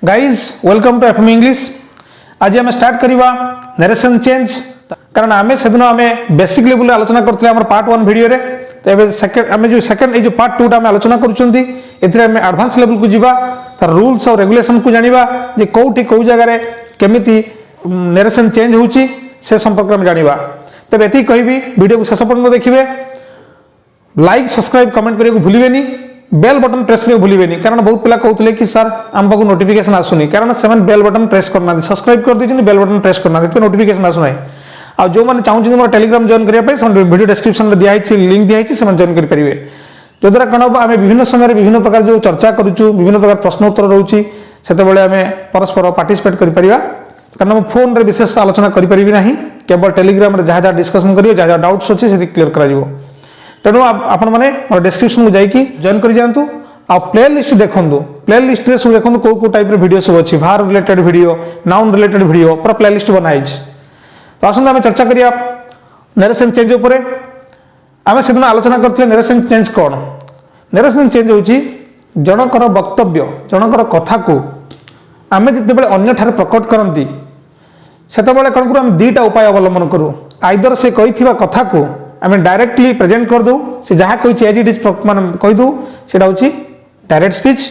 Guys welcome to FM English. आज आम start करवा नरेशन चेंज कारण आम से दिन आम बेसिक लेवल आलोचना करते पार्ट 1 वीडियो रे। तो सेकंड आम जो सेकंड ये पार्ट 2 आम आलोचना करें एडवांस लेवल को जीवा तार रूल्स और रेगुलेशन को जानिबा जे कोठी को जगह केमिति नरेशन चेंज होची से संपर्क में जानिबा। तब एति कहबी वीडियो को शेष पर्यंत देखिए। लाइक सब्सक्राइब कमेंट करने को भूलिबेनी, बेल बटन प्रेस करने भूलिबेनी कारण बहुत पिला कहते कि सर आम पाक नोटिफिकेशन आसुनी कारण से बेल बटन प्रेस करना सब्सक्राइब कर दीजिए बेल बटन प्रेस करना तो नोटिफिकेशन आसुना। आ जो मैंने चाहते मोर टेलीग्राम जॉइन करने वीडियो डिस्क्रिप्शन में दिखाई लिंक दिखाई से जॉइन करेंगे जो द्वारा कौन हम आम विभिन्न समय विभिन्न प्रकार जो चर्चा करूँ विभिन्न प्रकार प्रश्नोत्तर रोचे से आम परस्पर पार्टिसिपेट कर कारण मैं फोन रे विशेष आलोचना करें ना केवल टेलीग्राम में जहाँ जहाँ डिस्कसन करेंगे जहाँ जहाँ डाउट्स अच्छे से क्लीयर कर तेणु आपण मैंने मोर डिस्क्रिप्शन को जाकि जॉइन कर जातु आ प्ले लिस्ट देखूँ प्ले लिस्ट सब देखो कौ टाइप वीडियो सब अच्छी भार related video noun related video पूरा प्ले लिस्ट बनाई। तो आसत आम चर्चा करिया नरेशन चेंज उपर। आम से दिन आलोचना करते नरेशन चेंज कौन। नरेशन चेंज होची जनकर वक्तव्य जनकर कथा को आम जिते अन्य ठारे प्रकट करती से कौन करूँ आम दुईटा उपाय अवलंबन करूँ। आइदर से कही कथा को आम डायरेक्टली प्रेजेंट करदे से जहाँ कही एज इट इज मान कहीदू से डायरेक्ट स्पीच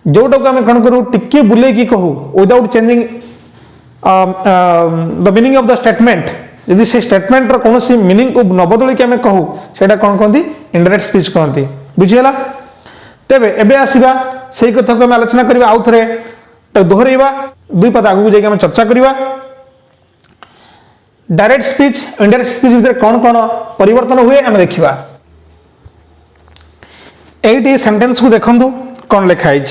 जोटा को आम कौन करूँ टिके बुले कहू without changing the meaning of the statement यदि से स्टेटमेंट कौन मीनिंग को न बदल आम कहू से कौन कहती इनडायरेक्ट स्पीच कहती बुझीगला। तेरे एबे आसीबा से कथा को आम आलोचना करवा आउ थे दोहरइबा दुई पद आगू जाके आम चर्चा करवा। डायरेक्ट स्पीच इनडायरेक्ट स्पीच भितर कौन कौन परिवर्तन हुए आम देखा। एटी सेंटेंस को देखु कौन लिखाई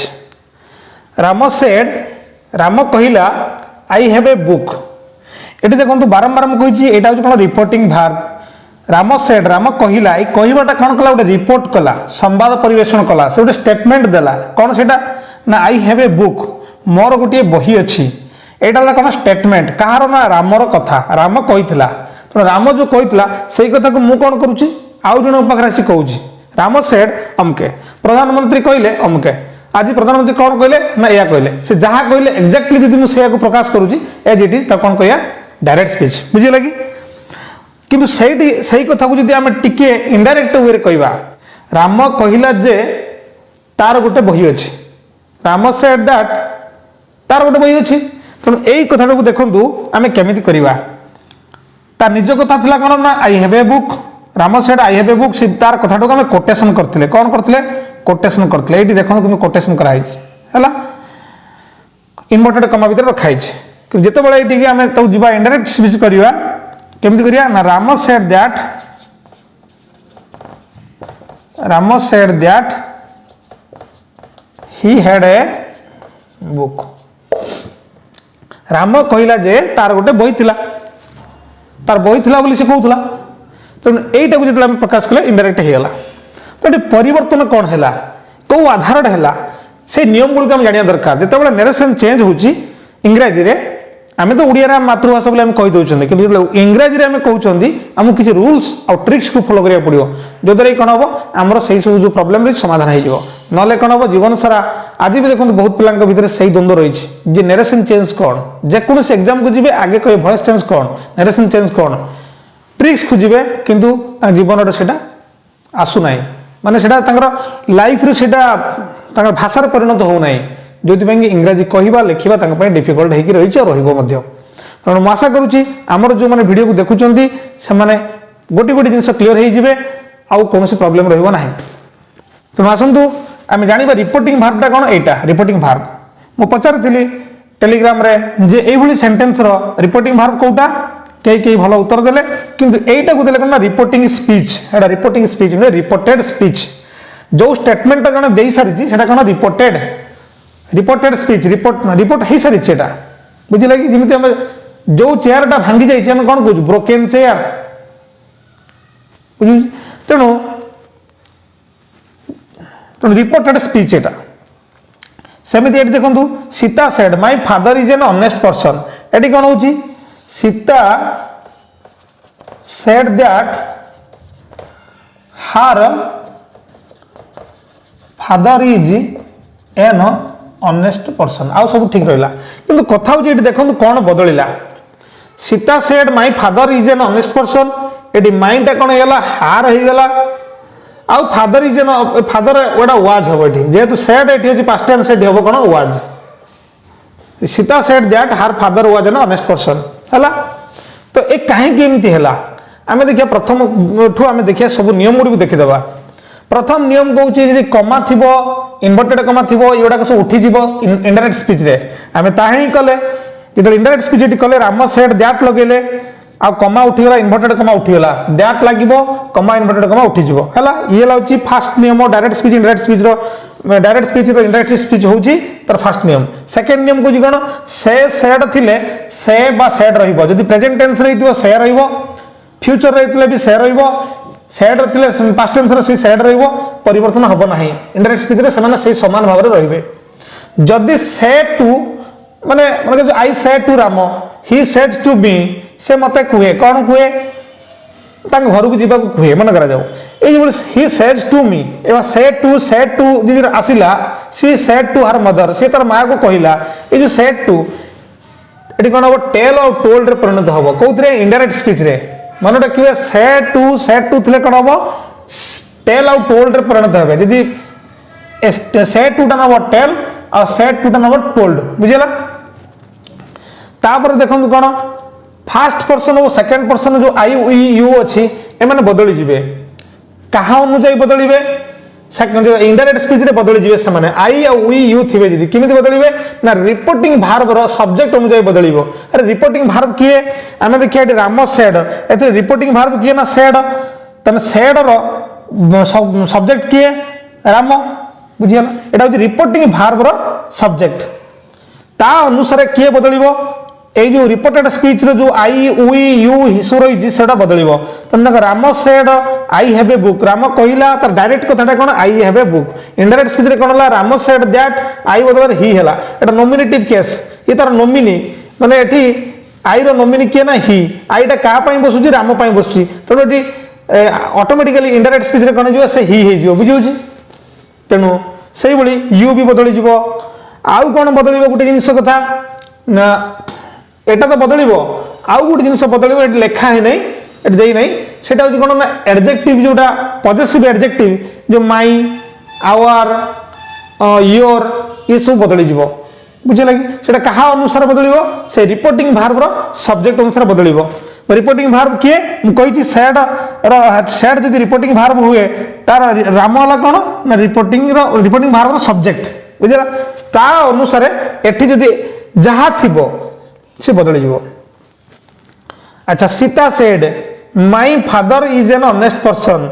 राम सेड राम कहला आई हैव ए बुक। ये देखो बारंबार मुझे यहाँ हूँ कौन reporting verb. Ram said Ram कहला ये कहवाटा कौन कला गोटे रिपोर्ट कला संवाद परिवेषण कला से गोटे स्टेटमेंट देला कौन से ना I have a book more गोटे बही अच्छी यहाँ कौन स्टेटमेंट कहार ना रामर कथा राम कही तेणु राम जो कही से कथा को मुझे कौन करुच्ची आउ जन पाखे आसी कहूँ राम सेड अमके प्रधानमंत्री कहले अमके आज प्रधानमंत्री कौन कहले ना या कहले से जहाँ कहले एक्जाक्टली जब मुझे प्रकाश करुच्ची एज इट इज कौन कह डायरेक्ट स्पीच बुझे कि किंतु सही कथा को जब आम टिके इनडायरेक्ट वे कहवा राम कहला जे तार गोटे बही अच्छी राम सेड दैट तार गोटे बही अच्छी तेणु यही कथा को देखु आम केमी करवा तार निज कथा थी कौन ना I have a book Ram said I have a book से तार कथा को आम कोटेशन करते कौन करते कोटेशन करते ये देखो तुम कोटेशन कराई है इनवर्टेड कमा भर रखाई जिते बड़े ये आम तो जा इनडायरेक्ट स्पीच करवा केमती करिया ना Ram said that he had a book. Ram कहला जे तार गोटे बही थिला तार बही थिला बोली से कहूला तेणु यहीटा को जो प्रकाश कले इनडायरेक्ट होगा। तो ये परिवर्तन कौन है कौ आधार है से नियम गुड़िक आम जाना दरकार जिते नरेशन चेंज होची इंग्राजी रे आम तो ओडिया मातृभाषा बोले आम कहीदे कि इंग्राजी रे आम कहते आमको किसी रूल्स और ट्रिक्स को फॉलो करा पड़ो जो द्वारा कौन हम आमर से सब जो प्रॉब्लम रही समाधान हो ना कौन हम जीवन सारा आज भी देखो बहुत पिला भीतर से द्वंद्व रही जे नरेशन चेंज कौन जेकोसी एग्जाम को जी आगे कहे वॉइस चेंज कौन नरेशन चेंज कौन ट्रिक्स खोजे किंतु जीवन से आसुना माने लाइफ रे भाषार परिणत होना जो इंग्राजी कहवा लिखा डिफिकल्ट होगी रही तेणु मुझे आशा करुँची आमर जो मैंने वीडियो को देखुं से गोटे गोटे जिन क्लीयर होते आउ कौन प्रॉब्लम रहा। तेणु आसतु आम जाना रिपोर्टिंग भार्बटा कौन यहाँ रिपोर्टिंग भार्ब मुझे पचारि टेलीग्राम रे जे यही सेंटेंस रिपोर्टिंग भार्ब कौटा कई भल उत्तर देले किंतु एटा को देले कौन रिपोर्टिंग स्पीच एटा रिपोर्टिंग स्पीच नुहे रिपोर्टेड स्पीच जो स्टेटमेंट जन दे सारी से कौन रिपोर्टेड स्पीच रिपोर्ट हो सारी बुझे कि जमी जो चेयरटा भांगी जाइए कौन कह ब्रोकेन चेयर तेणु रिपोर्टेड स्पीच एटा सेमती ये देखो Sita said my father is an honest person ये कौन हो Sita said that her father is an honest person आउ सब ठीक रहा किंतु कथा हूँ देखो कौन बदलिला Sita said my father is an honest person ये माइंडटा कौन होगा हार होगला आउ फादर इज एन फादर गोटा वाज हम ये जेहेतु सेड ये अच्छी पास्ट टेंस सेड हम कौन वाज सीता सेड दैट हार father was an honest person है तो ये कहीं एमती है आम देखिए प्रथम ठू आम देखिए सब नियम गुड़ी देखीदे प्रथम नियम कौन जी कमा थी इनवर्टेड कमा थी युवा सब उठीज इनडायरेक्ट स्पीच रे आम ताही कले जो इनडायरेक्ट स्पीच ये कले राम सेड दैट लगेले आ कमा उठीगला इनवर्टेड कमा उठीगला दैट लगे कमा इनवर्टेड कमा उठीज है ये हूँ फास्ट नियम direct speech indirect speech direct speech indirect speech हूँ तार फास्ट नियम सेकेंड नियम कौन कौन से सेड थिले से बा सेड रहिबो जदि प्रेजेंट टेंस रे से रहिबो फ्यूचर रे भी से रहिबो सेड रे पास्ट टेंस रे सेड रहिबो परिवर्तन हबो नाही इनडायरेक्ट स्पीच रे समान से समान भाव रे रहिबे जदि से टू माने माने I say to Ram he says to me से मते कुहे कौन कुहे तांग घर को जीवा कुहे मन करा जाऊ ए ही सेज टू मी एवं से टू जी आसिला she said to her mother से तार माँ को कहला ये जो सेड टू ये कौन हम टेल और टोल्ड रे परिणत हम कौन इनडायरेक्ट स्पीच रे मन रखिए से टू थे कौन हम टेल और टोल्ड रे परिणत हे जदि से टू टा नब टेल और से टू टा नब टोल्ड बुझेगा तापर देखो कौन फास्ट पर्सन और सेकेंड पर्सन जो आई वी यू अच्छी एमाने बदली जिवे कहा अनुसार बदलिबे जो इनडायरेक्ट स्पीच रे बदली जिवे से आई और वी यू थिबे जदि किमिति बदलिबे ना रिपोर्टिंग भार्ब रो सब्जेक्ट अनुसार बदलिबो अरे रिपोर्टिंग भार्ब किए आमे देखिया एटी राम सेड एते रिपोर्टिंग भार्ब किए ना सेड तने सेड रो सब्जेक्ट किए राम बुझियला एटा होची रिपोर्टिंग भार्ब रो सब्जेक्ट ता अनुसार किए बदलिबो ए जो रिपोर्टेड स्पीच रे जो आई वी यू हिसो रही सेटा बदलिबो तने Ram said I have a book Ram कहिला त डायरेक्ट कथाटा कोन I have a book indirect speech रे कोन ला राम सेड दैट आई बदल ही हैला एटा नॉमिनेटिव केस ये तार नॉमिनी माने एठी आई रो नॉमिनी के ना ही आईटा का पई बसुची राम पई बसुची तनो एठी ऑटोमेटिकली इनडायरेक्ट स्पीच रे कोन जो से ही जिवो बुझिउची तेनु सेही बळी यू भी बदली जिवो आउ कोन बदलिबो गुटे जिंस कथा ना एटा तो बदलिबो आउ गुटे जिंस बदलिबो एटी लेखा है नै एटी देई नै सेटा होची कोन ना एडजेक्टिव जोटा पॉजिटिव एडजेक्टिव जो माई आवर योर ये सब बदली जिवो बुझे लगी सेटा कहा अनुसार बदलिबो से रिपोर्टिंग भार्ब रो सब्जेक्ट अनुसार बदलिबो रिपोर्टिंग भार्ब किए मु कहिची सेड सेड जदि रिपोर्टिंग भार्ब हुए तार राम वाला कोन ना रिपोर्टिंग भार्ब रो सब्जेक्ट बुझला ता अनुसार एठी जदि जहा थिबो से बदली जिवो अच्छा Sita said my father is an honest person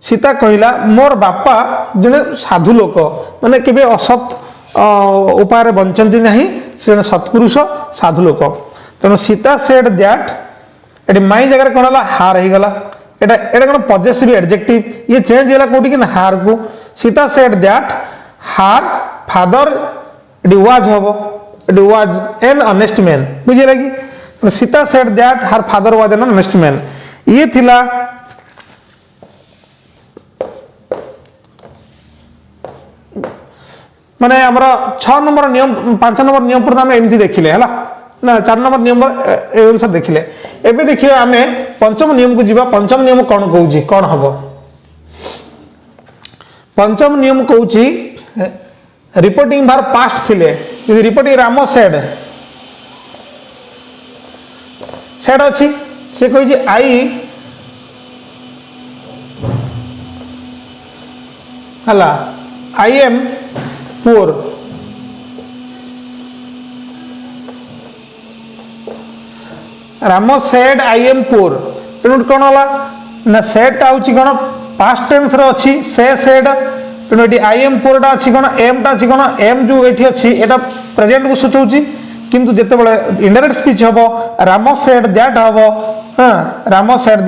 Sita कहला मोर बापा जने साधु लोक माने केबे असत उपाय रे बंचंती नाही से जने सत्पुरुष साधु लोक तेणु Sita said that eighty my जगह रे कोनला हार हे गला एटा कोन पॉजिटिव एडजेक्टिव ये चेंज होला कोठी कि ना हार को सीता सेड दैट हार फादर एटी वाज हबो it was an honest man बुझे लगी Sita said that her father was an honest man ये थिला माने हमरा 6 नंबर नियम 5 नंबर नियम पर हम एमती देखिले हला ना 4 नंबर नियम ए अनुसार देखिले एबे देखियो आमे पंचम नियम को जीवा पंचम नियम कोन कहूची कोन हबो पंचम नियम कहूची रिपोर्टिंग भार पास्ट थिले रिपोर्टिंग राम सेड सेड अच्छी से कही आई हला I am poor Ram said I am poor तेणु कौन है ना सेड हूँ कौन पास्ट टेंस रे अच्छी से सेड तेणु ये आई एम पुअर टा अच्छी कौन एम टा अच्छी कौन एम जो ये अच्छी एटा प्रेजेंट को सूचौची किंतु जेते बळे इनडायरेक्ट स्पीच हबो राम सेड दैट हबो हां Ram said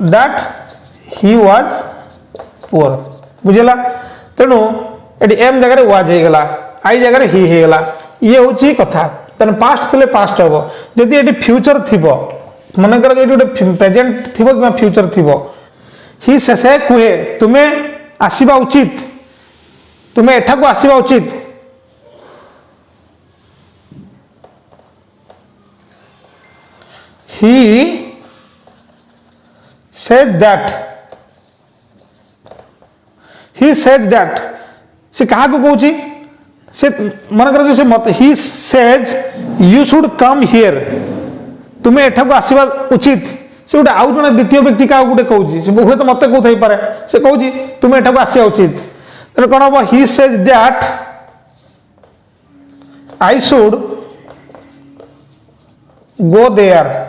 that he was poor बुझला तेणु एटी एम जगह रे वाज हे गला आई जगह रे ही हे गला ये होची कथा तने पास्ट थिले पास्ट हबो जदि एटी फ्यूचर थिबो मन कर जो प्रेजेंट थी कि फ्यूचर थी ही से कुहे तुम्हें आसीबा उचित तुमे एठा को आसीबा उचित he said that से कहा को कहूँ से मन कर से मत he says you should come here तुम्हें एठा को आसीबा उचित से गोटे आउ जन द्वितीय व्यक्ति क्या गोटे कहूँ से हुए तो मत कौन पारे से कहूँ तुम्हें एठा को आसिया उचित तेरे कौन हम he says that I should go there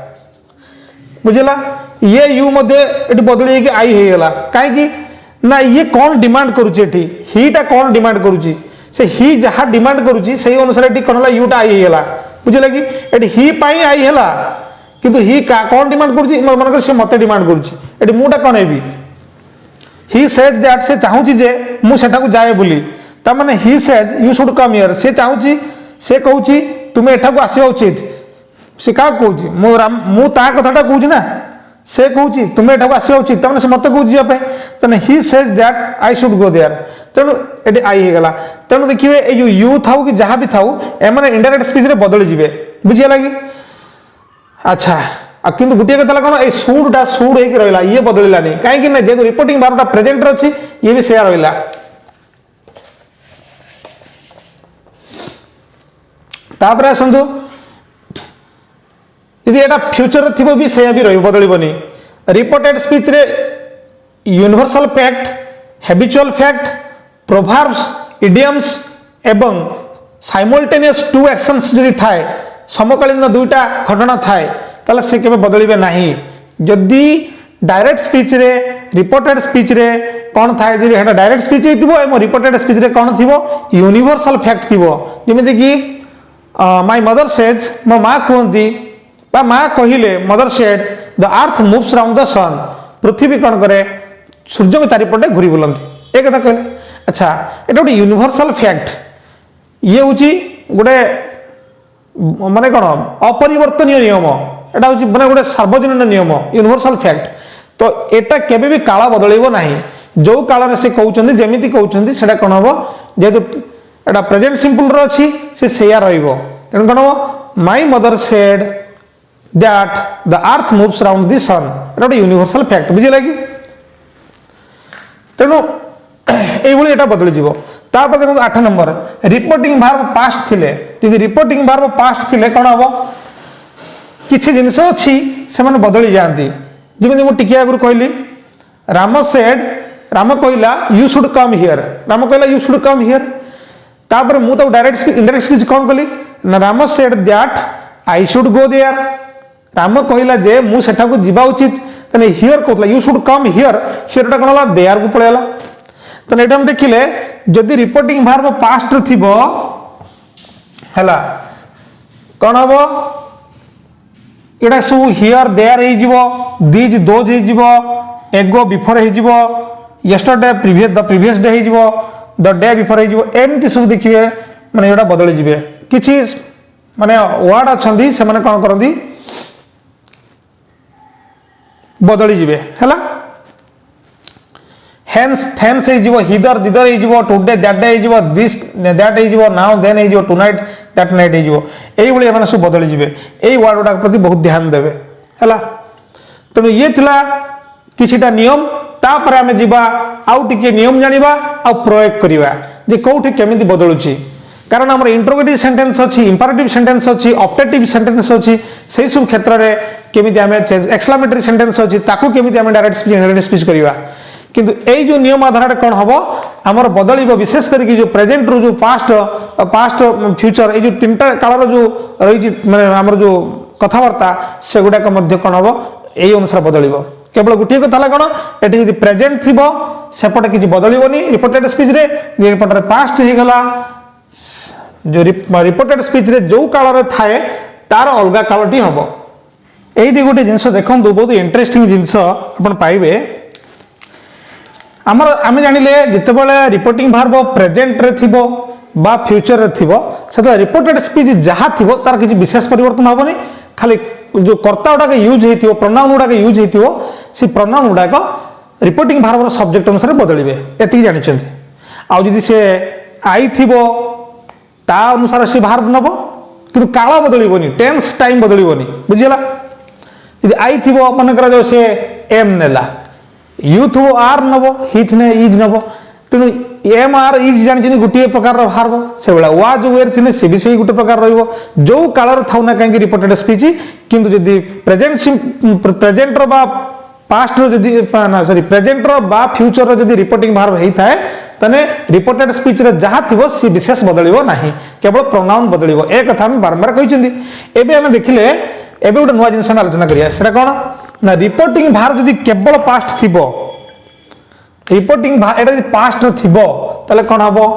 बुझला ये यू मध्य ये बदल कि आई होगा कहीं ना ये कौन डिमांड करुच्ची हीटा कौन डिमांड करुच्ची से ही जहाँ डिमांड करुच्ची से अनुसार ये कौन है यूटा आई होगा बुझला कि ये ही पाई आई है किंतु ही कौन डिमांड करुच्ची मन से मत डिमांड करुच्ची ये मुटा कौन है ही सेज दैट से चाहूँगी जे मुझे जाए बोली ता माने he says you should come here से चाहूँगी से कहूँ तुम्हें एठा को आसवा उचित से क्या कहूँ मु ता कथाटा कहूँ ना से कहूँ तुम्हें एठा को आसवा उचित तमें से मत कहूँ जावाई तेना he says that I should go there तेणु ये आई होगा तेणु देखिए ये जो यू थाउ कि जहाँ भी थाउ एम इनडायरेक्ट स्पीच रे बदली जाए बुझीगला कि अच्छा किंतु गोटे कथा कौन ये सुडटा सुड होकर रहा ये बदलानी कहीं जेहतु रिपोर्टिंग भारटा प्रेजेंट अच्छी ये भी से रहा तापर आसतु यदि एटा फ्यूचर थी भी से भी रही बदलनी रिपोर्टेड स्पीच रे universal fact habitual fact proverbs idioms एवं साइमल्टेनियस टू एक्शंस जदि थाए समकालीन दुईटा घटना थाए ताले से केबे बदलिबे नाही जदि डायरेक्ट स्पीच रे रिपोर्टेड स्पीच रे कौन थाए जदि हेटा डायरेक्ट स्पीच हेतिबो एवं रिपोर्टेड स्पीच रे कौन थिबो यूनिवर्सल फैक्ट थिबो जेमिति कि माय मदर सेज मो मां कहंती बा मां कहिले mother said the earth moves around the sun पृथ्वी कौन करे सूर्य को चारिपटे घूरी बुलंती एक कथा कहले अच्छा एटा गोटे यूनिवर्सल फैक्ट ये होची गोटे माने कौन अपरिवर्तनीय नियम एटा होची माने गोटे सार्वजनीन नियम यूनिवर्सल फैक्ट तो एटा केबे भी काला बदलैबो नाही जो काल रे से कहउचंदी जेमिति कहउचंदी सेटा कोन हबो जेतु एटा प्रेजेंट सिंपल रो अछि से सेया रहइबो तेन कोन हबो my mother said that the earth moves around the sun एटा गोटे यूनिवर्सल फैक्ट बुझिला कि तेनु एई भली एटा बदली जिवो तापर देखो 8 नंबर रिपोर्टिंग वर्ब पास्ट थिले यदि रिपोर्टिंग वर्ब पास्ट थिले कोन हबो किछि जिनिस अछि से माने बदली जानती जेमिति मु टिकिया गुरु कहली राम सेड राम कहला you should come here Ram कहला यू शुड कम हियर तापर मु तो डायरेक्ट इनडायरेक्ट स्पीच कोन कहली ना Ram said that I should go there Ram कहला जे मु सेठा को जिबा उचित तने हियर कहला यू शुड कम हियर हियरटा कोन हला देयर को पळेला तने एटा हम देखिले जदि रिपोर्टिंग वर्ब पास्ट थिबो हला कोन हबो एटा सब हियर देयर हे जिवो दीज दोज हे जिवो एगो बिफोर हे जिवो यस्टरडे द प्रीवियस डे हे जिवो द डे बिफोर हे जिवो एमती सब देखिए माने एटा बदली जिवे किछि माने वर्ड अछंदी से माने कोन करंदी बदली जिवे हला हेन्स थेन्स हे जिवो हिदर दिदर हे जिवो टुडे दैट डे हे जिवो दिस दैट हे जिवो नाउ देन हे जिवो टुनाइट दैट नाइट हे जिवो एई भली माने सब बदली जिवे एई वर्ड गुडा प्रति बहुत ध्यान देबे हला तनो ये थिला किछिटा नियम तापर आमे जिबा आउ टिके नियम जानिबा आ प्रयोग करिबा जे कोठी केमिति बदलुची कारण हमर इंट्रोगेटिव सेंटेंस अछि इंपरेटिव सेंटेंस अछि ऑप्टेटिव सेंटेंस अछि सेही सब क्षेत्र रे केमिति आमे एक्सक्लेमेटरी सेंटेंस अछि ताकू केमिति आमे डायरेक्ट स्पीच इनडायरेक्ट स्पीच करिबा किंतु एई जो नियम आधार कौन हबो हमर बदलिबो विशेष करके जो प्रेजेंट रो जो पास्ट फ्यूचर ए जो तीनटा काल जो रही माने हमर जो कथावार्ता से गुडा का मध्य कौन हबो एई अनुसार बदलिबो केवल गोटे कथा ला कौन एटी यदि प्रेजेंट थिबो सेपटे किछि बदलिबोनी रिपोर्टेड स्पीच रे रिपोर्टर पास्ट हे गला जो रिपोर्टेड स्पीच रे जो काल रे थाए तार अलगा कालटी हबो एई गोटे जिंस देखंतु बहुत इंटरेस्टिंग जिंस अपन पाइबे आमर आम जानिले जितेबाला रिपोर्टिंग वर्ब प्रेजेंट रे थिबो बा फ्यूचर रे थिबो सेता रिपोर्टेड स्पीच जहाँ थिबो तार किछि विशेष परिवर्तन होबनी खाली जो कर्ता गुडा यूज हेतिबो प्रोनाउन गुडा यूज हेतिबो से प्रोनाउन गुडा रिपोर्टिंग भार्बर सब्जेक्ट अनुसार बदलिबे एति जानिछन्ती आ जदि से आई थिबो ता अनुसार से भार्ब नबो किंतु काल बदलिबोनी टेंस टाइम बदलिबोनी बुझिला यदि आई थिबो मन करा जो से एम नेला यू थिबो आर नबो ही थिने इज नबो तेणु एम आर इज जानिछन्ती गोटे प्रकार भार्ब से बेला वाज वेयर थिने से भी सही गोटे प्रकार रहइबो जो काल रे थाउ ना काहे रिपोर्टेड स्पीच किंतु यदि प्रेजेंट रो बा पास्ट रो जदि ना सॉरी प्रेजेंट रो बा फ्यूचर रो जदि रिपोर्टिंग भार्ब हेई थाए तने रिपोर्टेड स्पीच रे जहा थिबो सी विशेष बदलिबो नाही केवल प्रोनाउन बदलिबो ए कथा हम बारंबार कहिसेंती एबे हम देखिले एबे गोटे नुवा जिंस आलोचना करिया सेटा कोन ना रिपोर्टिंग भार्ब जदि केवल पास्ट थिबो रिपोर्टिंग भार्ब एटा जदि पास्ट थिबो तले कोन हबो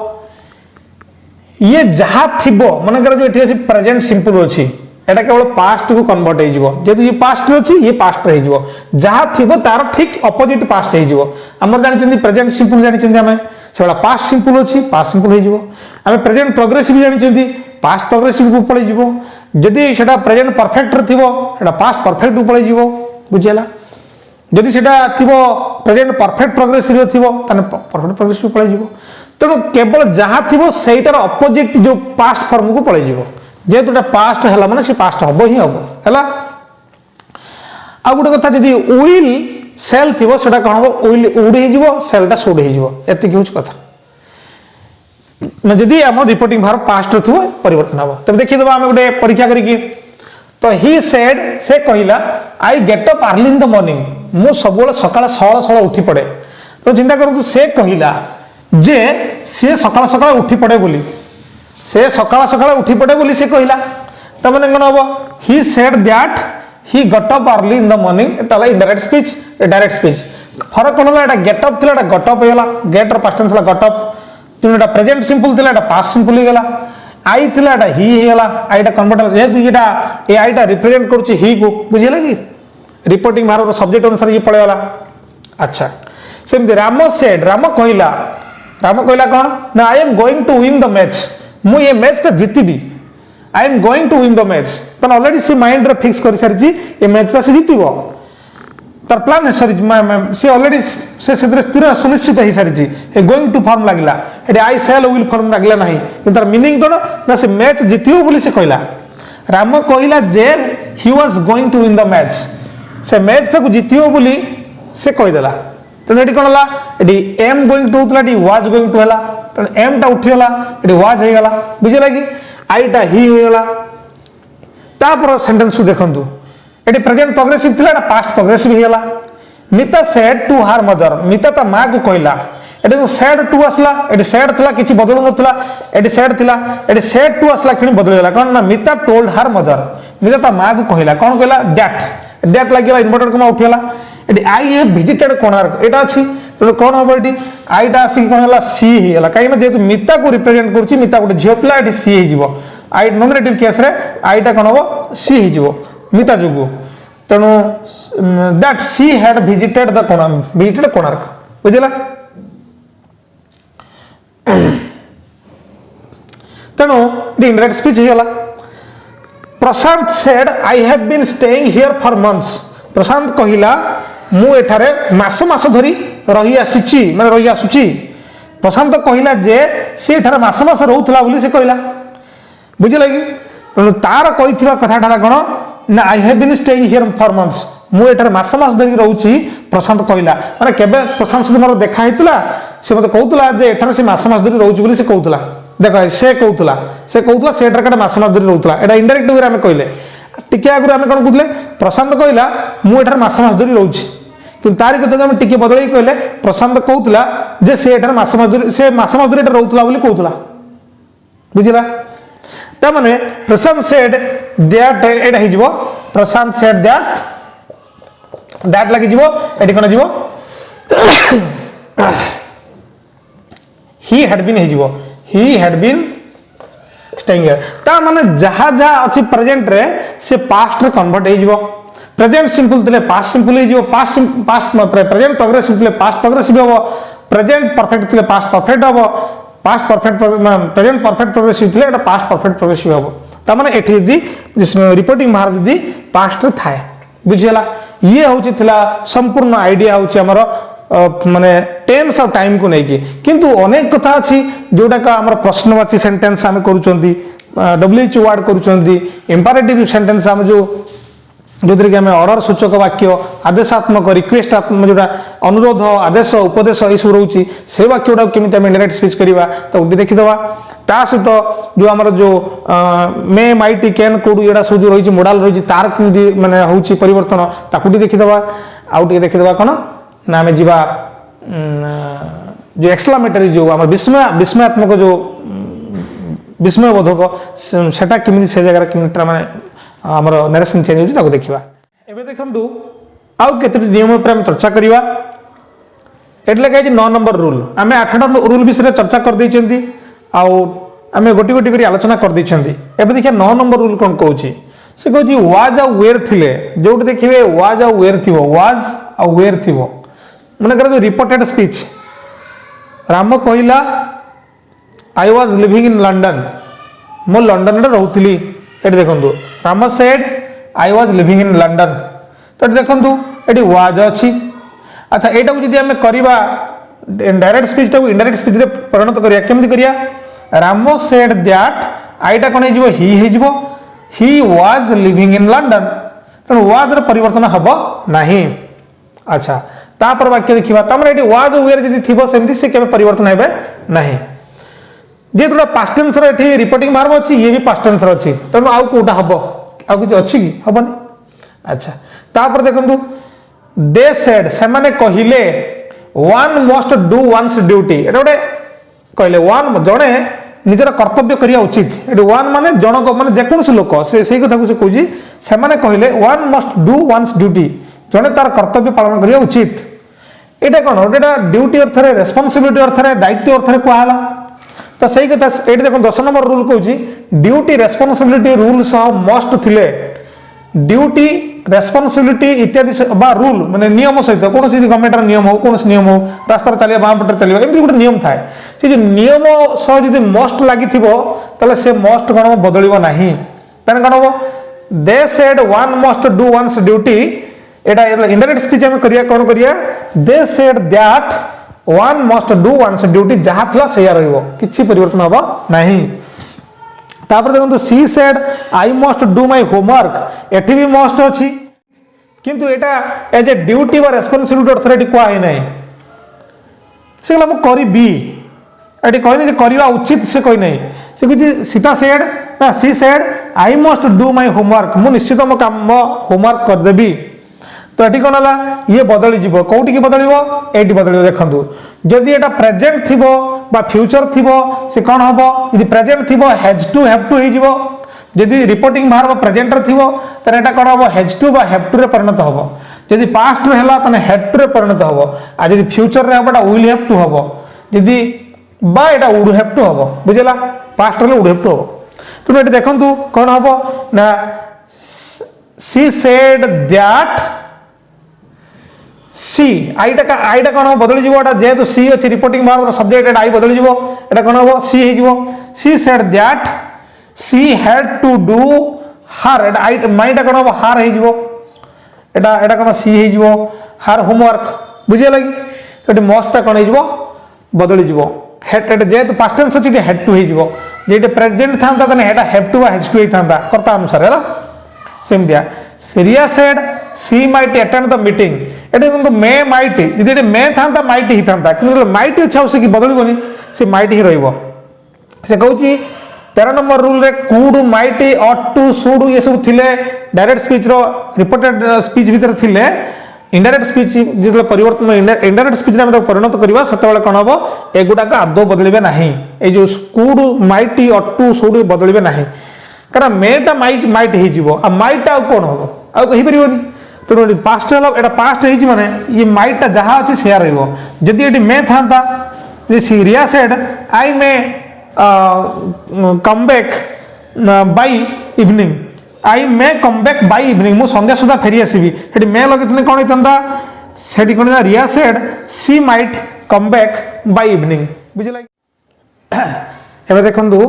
ये जहा थिबो मन कर जो एठी अछि प्रेजेंट सिंपल अछि एटा केवल पास्ट को कन्वर्ट हे जिवो जेतु ये पास्ट रे अछि ये पास्ट रे जिवो जहा थिबो तार ठीक ऑपोजिट पास्ट हे जिवो हमर जानि चंदी प्रेजेंट सिंपल जानि चंदी हमें सेला पास्ट सिंपल अछि पास्ट सिंपल हे जिवो हमें प्रेजेंट प्रोग्रेसिव जानि चंदी पास्ट प्रोग्रेसिव को पळे जिवो जदि सेटा प्रेजेंट परफेक्ट रे थिबो एटा पास्ट परफेक्ट को पळे जिवो बुझियला जदि सेटा थिबो प्रेजेंट परफेक्ट प्रोग्रेसिव रे थिबो तने परफेक्ट प्रोग्रेसिव पळे जिवो तेणु केवल जहा थिबो सेटार ऑपोजिट जो पास्ट फॉर्म को पळे जिवो जेतुटा पास्ट हैला माने से पास्ट हबो ही हबो हैला आ गुटे कथा जदी विल सेल थिबो सेटा कोन हबो विल उड हे जिवो सेलटा शुड हे जिवो एति किछ कथा न जदी हम रिपोर्टिंग भार्ब पास्ट थिबो परिवर्तन हबो तब देखि देबा हम गुटे परीक्षा करी कि तो ही सेड से कहिला I get up early in the morning मु सबोले सकाळ सकाळ सकाळ उठी पड़े तो चिंता करतु से कहिला जे से सकाळ सकाळ उठी पड़े बोली से सकाळ सकाळ उठी पड़े बोली से कहिला त माने कोन हबो he said that he got up early in the morning Etah La indirect speech direct speech फरक कोन ला एटा गेट अप थिला एटा गॉट अप हेला गेट र पास्ट टेंस ला गॉट अप तिन एटा प्रेजेंट सिंपल थिला एटा पास्ट सिंपल हे गेला आई थिला एटा ही हे गेला आईटा कन्वर्ट जेतु एटा ए आईटा रिप्रेजेंट करछि ही को बुझिला कि रिपोर्टिंग भार्ब सब्जेक्ट अनुसार ये पळे वाला अच्छा सेम राम सेड राम कहिला कोन ना I am going to win the match मु ये मैच का जीतीबी I am going to win the match तन ऑलरेडी से माइंड रे फिक्स कर सारची ये मैच का से जीतीबो तार प्लान है सॉरी से ऑलरेडी से स्थिर सुनिश्चित है सारची ए गोइंग टू फॉर्म लागला एडे आई सेल विल फॉर्म लागला नाही कि तार मीनिंग कोन ना से मैच जीतियो बोली से कहला राम कहला जे he was going to win the match से मैच को जीतियो बोली से कह देला तने एटी कोन ला एटी एम गोइंग टू तला एटी वाज गोइंग टू हला तने एम टा उठी हला एटी वाज हे गला बुझिला कि आई टा ही हे गला तापर सेंटेंस देखंतु एटी प्रेजेंट प्रोग्रेसिव थिला एटा पास्ट प्रोग्रेसिव हे गला मिता सेड टू हर मदर मिता ता मां को कहला एटी जो सेड टू असला एटी सेड थिला किछि बदल नथला एटी सेड थिला एटी सेड टू असला किनि बदल गेला कोन ना मिता टोल्ड हर मदर मिता ता मां को कहला कोन कहला दैट लागिला इन्वर्टेड कमा उठी हला eighty I have visited Konark एटा अछि तो कोन हबो एटी आईटा आसी कोन हला सी ही हला काई ना जेतु मिता को रिप्रेजेंट करछि मिता गोटे झियो पिला एटी सी हे जिवो आई नॉमिनेटिव केस रे आईटा कोन हबो सी हे जिवो मिता जुगु तनु that she had visited the Konark बुझिला तनु द इनडायरेक्ट स्पीच हे हला Prashant said I have been staying here for months Prashant कहिला मु एठारे मास मास धरी रही आसीची माने रही आसुची प्रशांत कहिला जे से एठारे मास मास रहउथला बोली से कहिला बुझिला कि तनु तार कहिथिबा कथाटा कोन ना I have been staying here for months मु एठारे मास मास धरी रहउची प्रशांत कहिला माने केबे प्रशांत से मोर देखा हेतला से मते कहउतला जे एठारे से मास मास धरी रहउची बोली से कहउतला देखो से कहउतला से एठारे कटा मास मास धरी रहउतला एटा इनडायरेक्ट वे हम कहले टिके आगु आम कौन कहते प्रशांत कहला मुझे मास मास धरी रोचे कि तारी कथा आम टिके बदल कहले प्रशांत कहला जे से मास मास धरी रोला बोली कहला बुझला तमाने प्रशांत सेड दैट एटा हे जिवो प्रशांत सेड दैट लगी जिवो एटी कोन जिवो ही हैड बीन हे जिवो he had been staying here ता माने जहा जहा अछि प्रेजेंट रे से पास्ट रे कन्वर्ट हे जिवो प्रेजेंट सिंपल थिले पास्ट सिंपल हे जिवो पास्ट प्रेजेंट प्रोग्रेसिव थिले पास्ट प्रोग्रेसिव हो प्रेजेंट परफेक्ट थिले पास्ट परफेक्ट हो past perfect present perfect progressive थिले एटा पास्ट परफेक्ट प्रोग्रेसिव हो ता माने एठी दी रिपोर्टिंग भार्ब दी पास्ट रे थाए बुझियला ये होची थिला संपूर्ण आईडिया होची हमर माने टेन्स और टाइम को लेकिन किंतु अनेक कथा अच्छी जोटा का आम प्रश्नवाची सेंटेंस आम करुँच डब्ल्यूएच वार्ड करुँच इंपरेटिव सेंटेंस आम जो जो कि आम ऑर्डर सूचक वाक्य आदेशात्मक रिक्वेस्ट जोटा अनुरोध आदेश उपदेश ये सब रोचे से वाक्य गुड़ा केमी आम इंडायरेक्ट स्पीच करवा तो गोटे देखीदे ता सहित जो आम जो मे माइटी कैन कोड ये सब जो रही मोडाल रही तार कमी मानने हूँ परिवर्तन ताकू देखीदे आउ टे देखीदे कौन ना आम जा जो एक्सक्लामेटरी जो आम विस्मयात्मक जो विस्मयबोधक सेटा केमी से जगह केमी माने आमर नरेशन चेंज हो देखा एवं देखु आउ के नियम पर चर्चा करवा एट्ले कहीं 9 नंबर रूल आम 8टा रूल विषय चर्चा कर देइछंती आम गोटी गोटी कर आलोचना कर देइछंती एबे देखिए 9 नंबर रूल कौन कहूँ से कहूँ वाज आ वेयर थिले जो देखिए वाज आ वेयर थी वाज आ वेयर थी मनकर जो रिपोर्टेड स्पीच राम कहला I was living in London मो लंडन रे रहउतली एटी देखंतु Ram said I was living in London तो देखंतु एटी वाज अछि अच्छा एटा को जदी हमें करबा डायरेक्ट स्पीच टा को इनडायरेक्ट स्पीच रे परिणत करिया केमति करिया राम सेड दैट आईटा कोन हिजबो ही हिजबो he was living in London तो वाज रे परिवर्तन हबो नाही अच्छा तापर वाक्य देखिबा तमरे एटी वाज वेयर जदी थिबो सेमति से केबे परिवर्तन हेबे नाही जे थोड़ा पास्ट टेंस रे एठी रिपोर्टिंग भार्ब अछि ये भी पास्ट टेंस रे अछि तनो आउ कोटा हबो आउ किछ अछि कि हबनी अच्छा तापर देखंतु दे सेड से माने कहिले one must do one's duty एटा गोटे कहले वन जणे निजर कर्तव्य करिया उचित एटी वन माने जनक माने जेकोनस लोक से सेही कथा को से कहूजी से माने कहिले one must do one's duty जणे तार कर्तव्य पालन करिया उचित एटा कोन एटा ड्यूटी अर्थ रे रिस्पांसिबिलिटी अर्थ रे दायित्व अर्थ रे कहला तो सही कथा ये देखो 10 नंबर रूल कहूँ ड्यूटी रेस्पॉन्सिबिलिटी रूल सह मस्ट थिले ड्यूटी रेस्पॉन्सिबिलिटी इत्यादि बा रूल माने नियम सहित कौन सी गवर्नमेंट नियम हो कौन नियम हो रास्ता चलिए बाम पटे चलिए एमती गोटे नियम थाए से जो नियम सह जो मस्ट लगी ताले से मस्ट कौन बदल ना तेना कौन हम they said one must do one's duty एटा इनडायरेक्ट स्पीच आम करिया कौन करिया they said that one must do one's duty जहाँ था से किसी परिवर्तन हम नहीं तापर देखो she said I must do my homework एटी भी मस्ट अच्छी किंतु एटा एज ए ड्यूटी व रेस्पॉन्सिबिलिटी अर्थ ये कहुई ना से करी एटी कहनी करवा उचित से कही ना से कह सीता सेड ना सी said I must do my homework मु निश्चित मो काम होमवर्क करदेवी तो ये कौन है ये बदली जीव कौटी की बदल ये बदल देखो जदि एटा प्रेजेंट थी फ्यूचर थी से कौन हम यदि प्रेजेंट थी हैज टू हैव टू हो जदि रिपोर्टिंग भार्ब प्रेजेंटर थी तो यहाँ कौन हम हैज टू हैव टू रे परिणत हम जदि पास्ट रे है तो हैड टू रे परिणत हम आ जदि फ्यूचर रे हम विल हैव टू हम जदि बा एटा वुड हैव टू हम बुझेगा पास्ट रे वुड हैव टू हम तो ये देखो कौन हम ना सी सेड दैट सी आईटा कौन हम बदली जीवो जेहेतु सी अच्छी रिपोर्टिंग भार्ब सब्जेक्ट आई बदली जीवो एटा कौन हम सी हो she said that she had to do her आई माइटा कौन हम हार हो एटा कौन सी हो हार होमवर्क बुझे लगी तो मस्टा कौन हो बदली जीवो हेड जेहेतु पास्ट टेंस अच्छी हेड टू हो जे प्रेजेंट था हैव टू हैज टू होता कर्ता अनुसार है सेमतिया Riya said she might attend the meeting एटे देखो मे माइट यदि मे था माइट ही था कि माइट अच्छे से कि बदलबनी से माइट ही रही से कहूँ 13 नंबर रूल रे could might ought to should ये सब थिले डायरेक्ट स्पीच रो रिपोर्टेड स्पीच भीतर थिले इनडायरेक्ट स्पीच जो परिवर्तन इनडायरेक्ट स्पीच में परिणत करवा सेतबेले कौन हम एगुड़ाक आदौ बदलिबे नहीं ए जो could might ought to should बदलिबे नहीं कारण मेटा माइट हो माइटा कौन हम आईपरियोनी तेणु पास्ट है पास्ट हो माने ये माइटा जहाँ अच्छी से रही ये मे था Riya said I may come back by evening I may come back by evening मु संध्या सुधा फेरी आसबि ये मे लगे कौन होता कौन Riya said she might come back by evening बुझे एवं देखु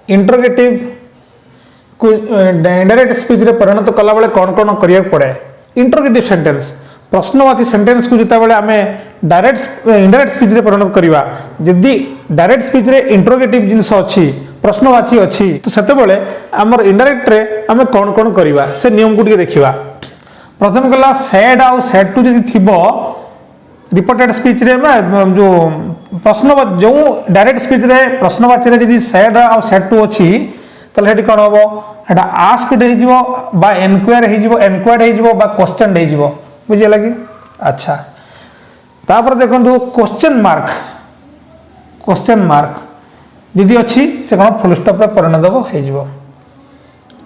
इंटरोगेटिव को डायरेक्ट स्पीच रे परिणत कला बेले कौन कौन करिया पड़े इंटरोगेटिव सेंटेंस प्रश्नवाची सेंटेंस को जिते बड़े आम डायरेक्ट इनडायरेक्ट स्पीच रे परिणत करवा जदि डायरेक्ट स्पीच रे इंट्रोगेटिव जिनस अच्छी प्रश्नवाची अच्छी तो सेतेबेले आमर इनडायरेक्ट रे आम कौन कौन करवा से नियम को देखा प्रथम कला सैड आउ सैड टू जदि थिबो रिपोर्टेड स्पीच रे ना जो प्रश्न जो डायरेक्ट स्पीच रे प्रश्नवाची रे जदि सैड आउ सैड टू अच्छी ताले हेटी कोन होबो एटा आस्क्ड हे जिवो बा एनक्वायर हे जिवो एनक्वायर्ड हे जिवो बा क्वेश्चन हे जिवो बुझे लगी। अच्छा तापर देखंतु क्वेश्चन मार्क जदि अच्छी से कोन फुल स्टॉप रे परिणत हे जिवो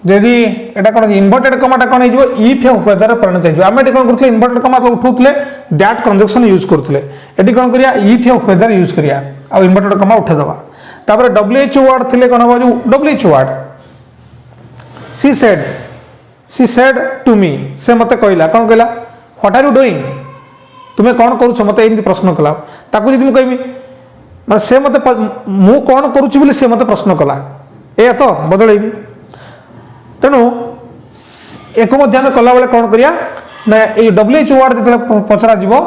जदि एटा कोन इन्वर्टेड कमाटा कोन हे जिवो इफ या वेदर रे परिणत हे जिवो आमे एटी कोन करथले इन्वर्टेड कमा तो उठुतले दैट कंजक्शन यूज करथले एटी कोन करिया इफ या वेदर यूज करिया आ इन्वर्टेड कमा उठे दबा तापर डब्ल्यूएच वर्ड थिले कोन हो जो WH word she said to me से मते कहला कोन कहला व्हाट आर यू डूइंग तुम्हें कौन करूछ मते एमती प्रश्न कला ताकू जदि मु कहबी माने से मते मु कौन करूछ बोली से मते प्रश्न कला ए तो बदलैबी तेणु एक मध्य आम कला बेले कौन करिया ना ए डब्ल्यूएच वर्ड जते पचरा जीवो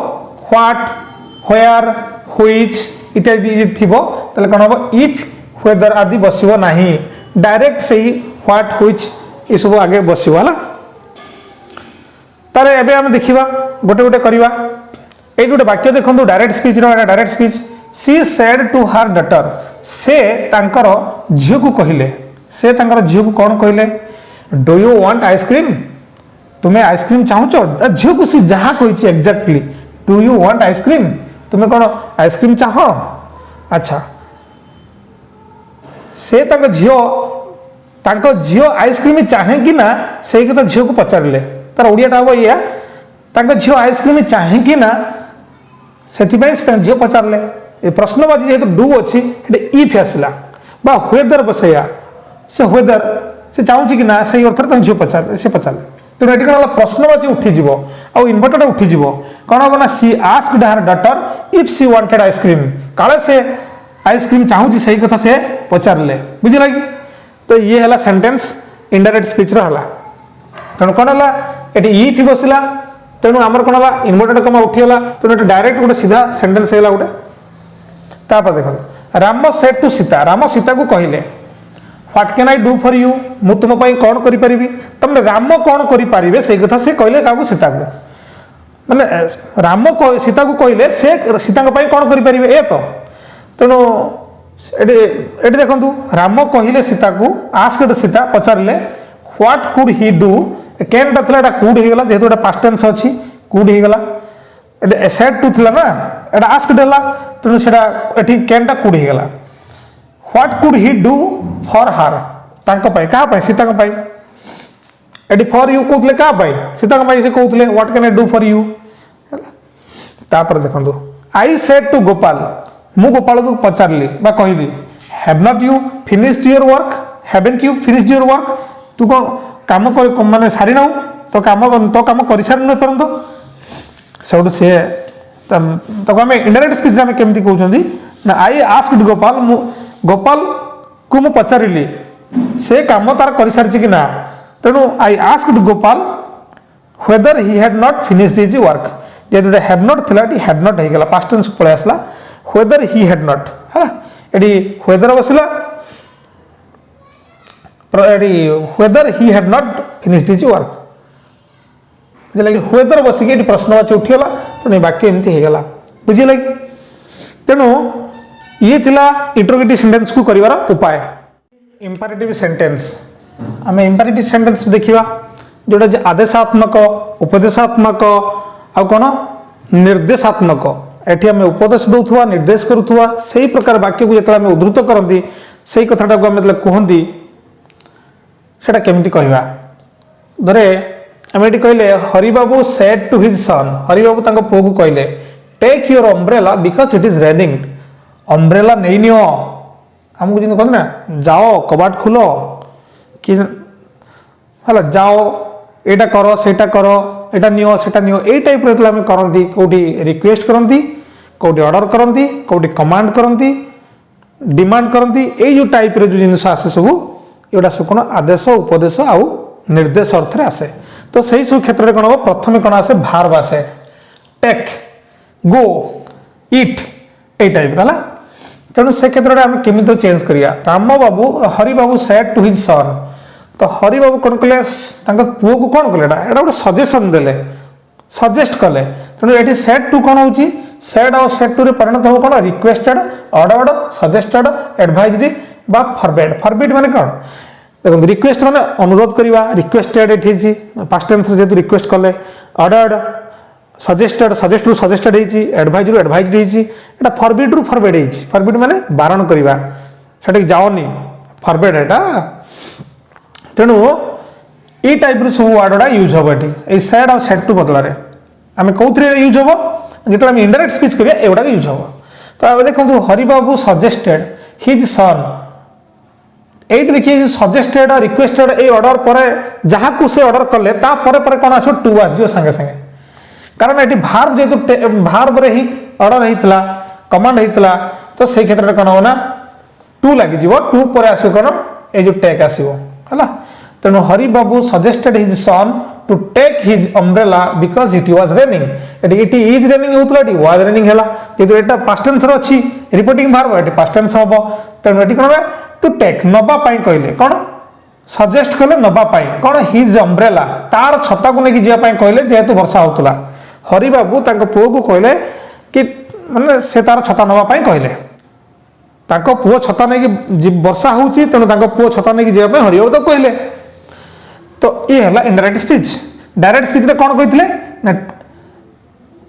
व्हाट व्हेयर व्हिच इत्यादि थिबो तले कोन हो इफ वेदर आदि बसिबो नाही डायरेक्ट सही व्हाट व्हिच ये सब आगे बसिबो हला तारे एबे हम देखिबा गोटे गोटे करिबा एई गोटे वाक्य देखंतु डायरेक्ट स्पीच रो direct speech she said to her daughter से तांकर झियो को कहिले से तांकर झियो को कोन कहिले डू यू वांट आइसक्रीम तुम्हें आइसक्रीम चाहूचो झियो को सी जहा कहिछि exactly do you want ice cream तुम्हें कोन आइसक्रीम चाह अच्छा से तांको झियो आइसक्रीम चाहे कि ना से कथा झियो को पचारले तार ओडियाटा हो या तांको झियो आइसक्रीम चाहे कि ना से झियो पचारले ए प्रश्नवाची जेहेतु डू अच्छी इफ आसला बा वेदर बसैया से वेदर से चाहूँ कि ना से अर्थ झियो पचार से पचारे तेणु ये कौन प्रश्नवाची उठीज आउ इन्वर्टेड उठीज कौन हम ना she asked her daughter if she wanted ice cream काले से आइसक्रीम चाहूँ से कथा से पचारे बुझला कि तो ये है सेंटेंस इनडायरेक्ट स्पीच रहा तेणु कौन है ये इफ बसला तेणु आमर कौन है इन्वर्टेड कमा उठीगला तेणु डायरेक्ट गोटे सीधा सेंटेंस है गोटे तापर देखो राम सेड टू सीता राम सीता को कहले what can I do for you मु तुम कौन करि परिबी तमे राम कौन करि परिबे से कथा से कहले काबू सीता को माने राम को सीता को कहले से सीता को कौन करि परिबे ए तो तेणु एटे देखंतु राम कहले सीता को आस्क्ड सीता पचारले what could he do can ता एटा कुड हे गला जेहेतु एटा पास्ट टेंस अछि कुड हे गला एटा सेड टू थिला ना एटा आस्क्ड हला तेणु सेटा एठी कैन टा कुड हे गला what could he do for her तांको पय का पय सीता को पय एटी फॉर यू कोतले का पय सीता को पय से कोतले what can I do for you तापर देखंतु आई सेड टू गोपाल मु गोपाल को पचारली बा कहली have not you finished your work haven't you finished your work तू को काम कर माने सारी ना तो काम कर सारी न परंतु सब से तो आम इनडायरेक्ट स्पीच आम केमती कहउछंदी ना आई आस्क्ड गोपाल को मु पचारिली से काम तार कर सारी कि ना तेणु I asked Gopal whether he had not finished his work जेटा हैव नॉट थिला टी हैड नॉट हे गेला पास्ट टेंस पळे आसला व्हेदर ही हैड नॉट हला एडी व्हेदर बसला whether he had not finished his work जेलाकि व्हेदर बसिक एटी प्रश्नवाची उठिगला तेणु वाक्य एमती हे गेला बुझिला कि तेणु ये थिला इंट्रोगेटिव सेंटेंस को करिवार उपाय इंपेरेटिव सेंटेंस आम इंपेरेटिव सेंटेंस देखिबा जोटा जे आदेशात्मक उपदेशात्मक आ कोन निर्देशात्मक एठी आम उपदेश दउथुवा निर्देश करूथुवा सही प्रकार वाक्य को जेतला आम उद्धृत करंती सही कथाटा को आम जेतला कहंती सेटा केमती कहबा धरे आम एठी कहले Hari Babu said to his son Hari Babu तांको पुओ को कहले take your umbrella because it is raining umbrella नहीं नियो हमको जिन कहते ना जाओ कबाट खुलो कि हला जाओ एटा करो सेटा करो एटा नियो ए टाइप रे हम करंती कोठी रिक्वेस्ट करंती कोठी ऑर्डर करंती कोठी कमांड करंती डिमांड करंती ए जो टाइप रे जो जिनस आसे सब एटा सब कोन आदेश उपदेश आउ निर्देश अर्थ रे आसे तो सही सब क्षेत्र रे कोन प्रथम कोन आसे भार्ब आसे take go it a type है तेणु से क्षेत्र में आम केमी चेंज करिया Ram Babu Hari Babu said to his son तो हरि बाबू कौन कले पुओ को कौन कले एटा गोटे सजेसन देले सजेस्ट कले तेणु ये सेड टू कौन होची सेड और सेड टू रे परिणत हो कौन रिक्वेस्टेड ऑर्डर्ड सजेस्टेड एडवाइज्ड बा फॉरबिड फॉरबिड माने कौन देखो रिक्वेस्ट माने अनुरोध करवा रिक्वेस्टेड एठी पास्ट टेंस रे जेतु रिक्वेस्ट कले ऑर्डर्ड सजेस्टेड सजेस्ट रु सजेस्टेड हेची एडवाइज रु एडवाइज्ड हेची एटा फॉरबिड रु फॉरबिड हेची फॉरबिड माने बारण करवा सेठी जाओनी फॉरबिड एटा तेणु ये टाइप रो सब वर्ड गुड़ा यूज हम ये ए सैड और सैड टू बदल आम कौन यूज हम जो आम इनडायरेक्ट स्पीच करिया एगुड़ा यूज हम तो अब देखो हरिबाबू सजेस्टेड हिज सन ये देखिए सजेस्टेड और रिक्वेस्टेड ये ऑर्डर पर जहाँ को से ऑर्डर कले पर कौन आस टू आसो संगे संगे कारण ये भार्ब जेहेतु भार्ब रे ही ऑर्डर होता कमांड होता तो से क्षेत्र में कौन हो ना टू लगी टू पर आसो कौन ये जो टेक आसो है तेणु Hari Babu suggested his son to take his umbrella because it was raining it is raining होतला इट वाज रेनिंग हैला जेतु एटा पास्ट टेंस रे अछि रिपोर्टिंग वर्ब एटा पास्ट टेंस होबो तेणु एटी कोन टू टेक नबा पई कहले कोन सजेस्ट कले नबा पई कोन हिज अम्ब्रेला तार छता को नेकी जिया पई कहले जेतु वर्षा होतला हरि बाबू तांको पुओ को कहले कि माने से तार छता नबा पई कहले तांको पुओ छता नेकी वर्षा होउची तेणु तांको पुओ छता नेकी जिया पई हरि बाबू तो कहले तो ये है इनडायरेक्ट स्पीच डायरेक्ट स्पीच रे कौन कहते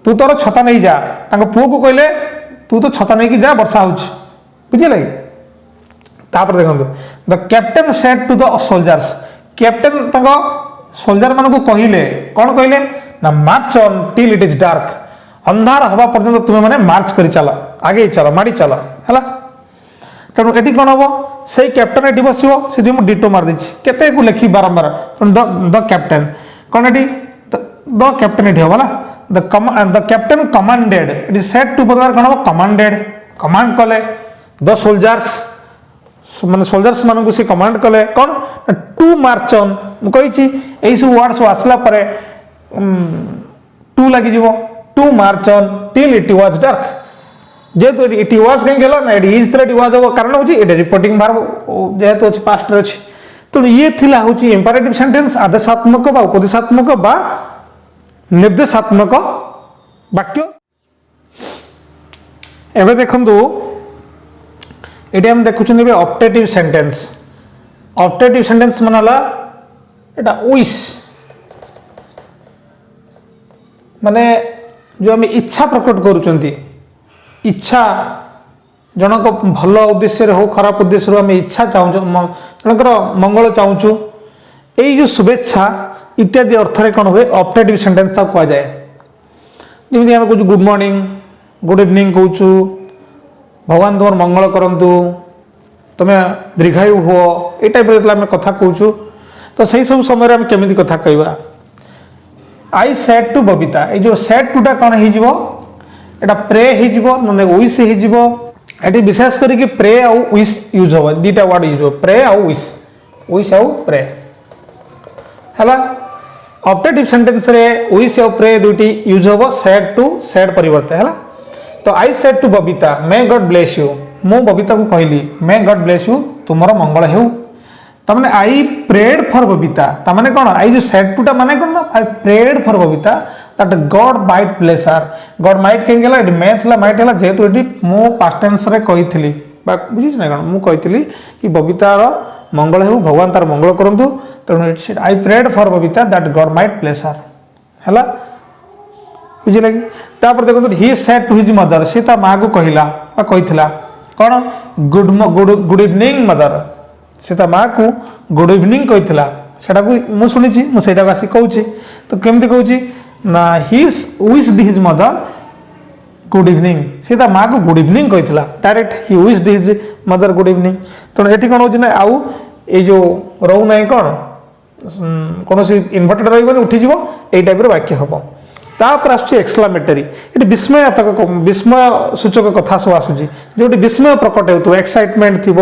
तू तोर छता नहीं जा पुओ को कहले तू तो छता नहीं कि जा वर्षा हो बुझे देखो the captain said to the soldiers captain soldier मान को कहले कौन कहले ना march on till it is dark अंधार हवा पर्यंत तुम्हें माने मार्च कर चल आगे चल माड़ी चल है तेणु ये कौन हम से कैप्टेन ये बसो से डिटो मार केते को लिखी बारंबार द कैप्टेन कौन ये द कैप्टेन ये हम the captain commanded it said to बदल कौन हम कमांडेड कमांड कले द सोल्जर्स माने सोल्जर्स मान को से कमांड कले कौन टू मार्च ऑन मुझे यही सब वर्ड सब आसला टू लगी to march on till it was dark जेहेतु इट वाज कहीं गला ना इज इट वाज हो कारण होची एट रिपोर्टिंग वर्ब जेहेतु अछि पास्ट रे अछि तो ये थिला होची इंपेरेटिव सेंटेंस आदेशात्मक बा उपदेशात्मक बा निर्देशात्मक वाक्य एबे देखंतु एटी हम देखुछन बे ऑप्टेटिव सेंटेंस मनला एटा विश माने जो हम इच्छा प्रकट करूचंती इच्छा जनक भल उद्देश्य हो खराब उद्देश्य आम इच्छा चाहूँ जनकर मंगल चाहूँ यही जो शुभेच्छा इत्यादि अर्थ में कौन हुए ऑप्टेटिव सेंटेंस तक कह जाए जमी आम कहूँ गुड मॉर्निंग गुड इवनिंग कहूँ भगवान तुम मंगल करंतु तुम्हें दीर्घायु हो ये टाइप आम कथा कहूँ तो सही सब समय आम केमी कथा कहवा आई सेड टू बबीता ये जो सेड टूटा कौन हो एटा प्रे ना विश ये विशेष करके प्रे आउ विश यूज हो दीटा वर्ड यूज हो प्रे आउ विश आउ प्रे है ऑप्टेटिव सेंटेंस रे विश आउ प्रे दुटी यूज हो सेड टू सेड परिवर्ते है तो I said to Babita may God bless you मु बबीता को कहली मे गॉड ब्लेस यू तुमर मंगल हेउ तमने आई प्रेड फॉर बबीता तमने कौन आई जो सेड टूटा माने कौन I prayed for Babita that God might bless her God might कहीं गेला एटी मे थला माइट हला जेतु एटी मु पास्ट टेंस रे कहितली बा बुझिस ना कौन मु कहितली कि बबीता रो मंगल हेउ भगवान तार मंगल करंतु तेणु it I prayed for Babita that God might bless her हला बुझि लगी तापर देखो he said to his mother से ता मां को कहिला बा कहितला कौन गुड इवनिंग मदर से माँ को गुड इवनिंग कही मुझे शुणी मुझे आसी कहूँ तो केमती कहूँ ना he wished his mother good evening से माँ को गुड इवनिंग कही direct he wished his mother good evening तेणु ये कौन हो आउ ये जो रो ना कौन कौन इनवर्टेड रही उठीज ये टाइप वाक्य हम तापर आस एक्सक्लामेटरी ये विस्मयात्मक विस्मय सूचक कथा सब आसूँ जो विस्मय प्रकट हो एक्साइटमेंट थी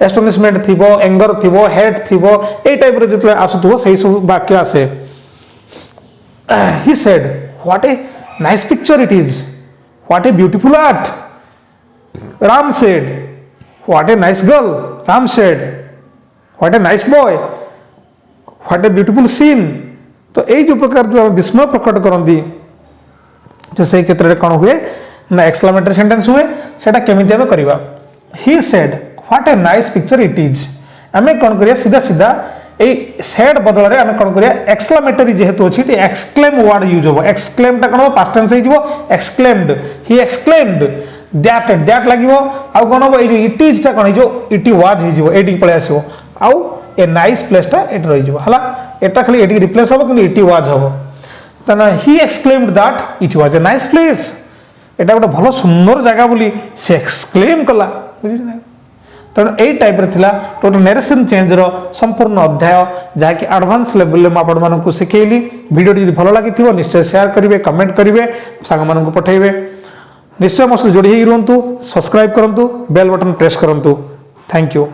एस्टोनिशमेंट थी एंगर थी हेट थी ये टाइप जो आसुव से सब वाक्य आसे he said what nice picture it is, what a beautiful art, Ram said, what a nice girl, Ram said, what a nice boy, what a beautiful scene। तो यही जो प्रकार जो विस्मय प्रकट करती जो से क्षेत्र में कौन हुए ना एक्सक्लेमेटरी सेंटेंस हुए सेटा केमिति आमे करबा। He said what a nice picture it is, आमे कौन करिया सीधा सीधा ए सेड बदल रे आमे कौन करिया एक्सक्लेमेटरी जेहेतु अछि टी एक्सक्लेम वर्ड यूज हो। एक्सक्लेम ता कौन पास्ट टेंस हो एक्सक्लेम्ड, ही एक्सक्लेम्ड दैट लागिवो आ कौन हो ए जो इट इज ता कौन जो इट वाज हिजो एटी पळे आसीबो आउ ए नाइस प्लेस ता एट रहि जिवो हला एटा खाली एटी रिप्लेस हो कि इट वाज हो तना he exclaimed that it was a nice place, एटा गोटे भलो सुंदर जगह बोली से एक्सक्लेम कला बुझिना। तेणु यही टाइप थिला टोटल नरेशन चेंज रो संपूर्ण अध्याय जहाँकि एडवांस लेवल में आपण मानकु सिखेइली। वीडियो यदि भलो लागिथिबो निश्चय शेयर करिवे, कमेंट करिवे, सांग मानकु पठेइवे। निश्चय मो जोड़ी रुहतु, सब्सक्राइब करंतु, बेल बटन प्रेस करंतु। Thank you.